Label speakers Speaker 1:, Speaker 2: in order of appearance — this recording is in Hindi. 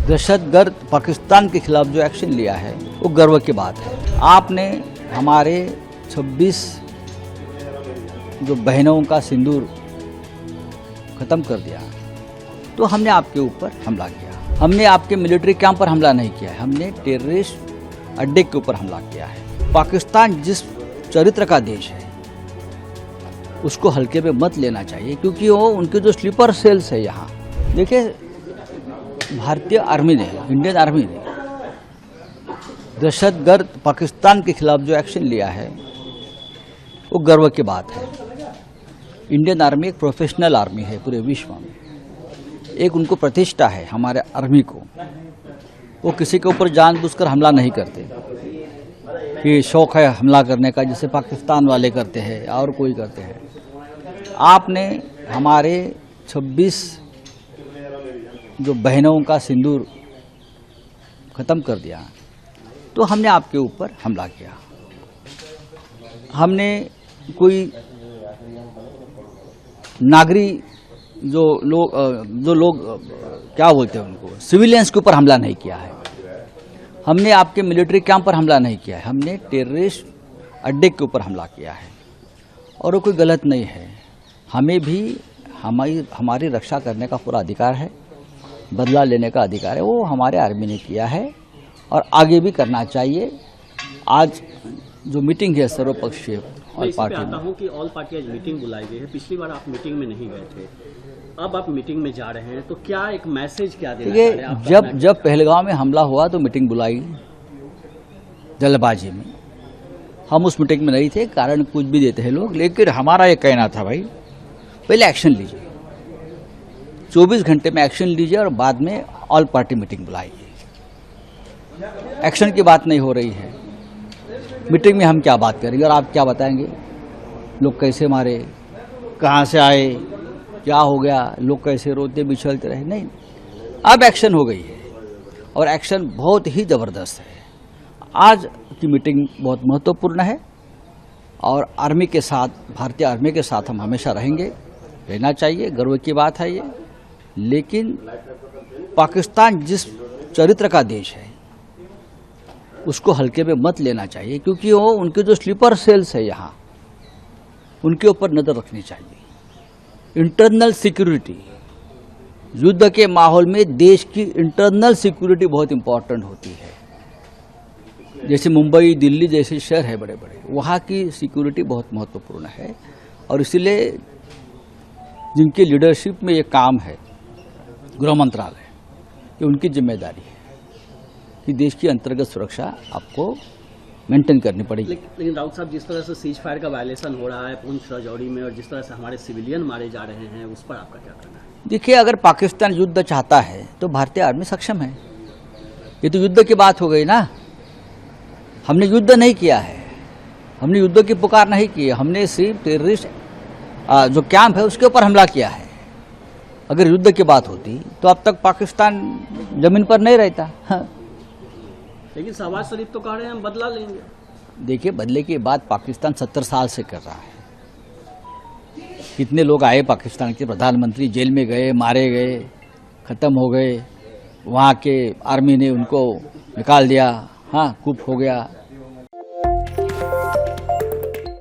Speaker 1: दहशतगर्द पाकिस्तान के खिलाफ जो एक्शन लिया है वो गर्व की बात है। आपने हमारे 26 जो बहनों का सिंदूर खत्म कर दिया, तो हमने आपके ऊपर हमला किया। हमने आपके मिलिट्री कैंप पर हमला नहीं किया है, हमने टेररिस्ट अड्डे के ऊपर हमला किया है। पाकिस्तान जिस चरित्र का देश है उसको हल्के में मत लेना चाहिए, क्योंकि वो उनके जो स्लीपर सेल्स है यहाँ, देखिए भारतीय आर्मी ने, इंडियन आर्मी ने दहशतगर्द पाकिस्तान के खिलाफ जो एक्शन लिया है वो गर्व की बात है। इंडियन आर्मी एक प्रोफेशनल आर्मी है पूरे विश्व में, एक उनको प्रतिष्ठा है हमारे आर्मी को। वो किसी के ऊपर जानबूझकर हमला नहीं करते कि शौक है हमला करने का, जैसे पाकिस्तान वाले करते हैं और कोई करते हैं। आपने हमारे 26 जो बहनों का सिंदूर खत्म कर दिया, तो हमने आपके ऊपर हमला किया। हमने कोई नागरिक जो लोग क्या बोलते हैं उनको, सिविलियंस के ऊपर हमला नहीं किया है। हमने आपके मिलिट्री कैंप पर हमला नहीं किया है, हमने टेररिस्ट अड्डे के ऊपर हमला किया है। और वो कोई गलत नहीं है, हमें भी हमारी रक्षा करने का पूरा अधिकार है, बदला लेने का अधिकार है। वो हमारे आर्मी ने किया है और आगे भी करना चाहिए। आज जो मीटिंग है सर्वपक्षीय ऑल पार्टी में,
Speaker 2: हूं कि ऑल पार्टी आज मीटिंग बुलाई गई है। पिछली बार आप मीटिंग में नहीं गए थे, अब आप मीटिंग में जा रहे हैं, तो क्या एक मैसेज क्या देना चाह रहे हैं?
Speaker 1: जब पहलगांव में हमला हुआ तो मीटिंग बुलाई जल्दबाजी में। हम उस मीटिंग में नहीं थे, कारण कुछ भी देते हैं लोग, लेकिन हमारा ये कहना था भाई पहले एक्शन लीजिए, 24 घंटे में एक्शन लीजिए और बाद में ऑल पार्टी मीटिंग बुलाइए। एक्शन की बात नहीं हो रही है, मीटिंग में हम क्या बात करेंगे और आप क्या बताएंगे? लोग कैसे मारे, कहाँ से आए, क्या हो गया, लोग कैसे रोते बिछलते रहे? नहीं, अब एक्शन हो गई है और एक्शन बहुत ही ज़बरदस्त है। आज की मीटिंग बहुत महत्वपूर्ण है और आर्मी के साथ, भारतीय आर्मी के साथ हम हमेशा रहेंगे, रहना चाहिए, गर्व की बात है ये। लेकिन पाकिस्तान जिस चरित्र का देश है उसको हल्के में मत लेना चाहिए, क्योंकि वो उनके जो स्लीपर सेल्स है यहाँ, उनके ऊपर नज़र रखनी चाहिए। इंटरनल सिक्योरिटी, युद्ध के माहौल में देश की इंटरनल सिक्योरिटी बहुत इंपॉर्टेंट होती है। जैसे मुंबई, दिल्ली जैसे शहर है बड़े बड़े, वहाँ की सिक्योरिटी बहुत महत्वपूर्ण है और इसलिए जिनकी लीडरशिप में ये काम है, गृह मंत्रालय, ये उनकी जिम्मेदारी है कि देश की अंतर्गत सुरक्षा आपको मेंटेन करनी पड़ेगी।
Speaker 2: लेकिन राउत साहब, जिस तरह से सीज फायर का वायलेशन हो रहा है पुंछ राजौरी में और जिस तरह से हमारे सिविलियन मारे जा रहे हैं, उस पर आपका क्या कहना है?
Speaker 1: देखिए, अगर पाकिस्तान युद्ध चाहता है तो भारतीय आर्मी सक्षम है। ये तो युद्ध की बात हो गई ना, हमने युद्ध नहीं किया है, हमने युद्ध की पुकार नहीं की है, हमने सिर्फ टेररिस्ट जो कैंप है उसके ऊपर हमला किया है। अगर युद्ध की बात होती तो अब तक पाकिस्तान जमीन पर नहीं रहता। हाँ।
Speaker 2: लेकिन शहबाज शरीफ तो कह रहे हैं हम बदला लेंगे।
Speaker 1: देखिए, बदले की बात पाकिस्तान 70 साल से कर रहा है। कितने लोग आए पाकिस्तान के प्रधानमंत्री, जेल में गए, मारे गए, खत्म हो गए, वहाँ के आर्मी ने उनको निकाल दिया, हाँ, कूप हो गया।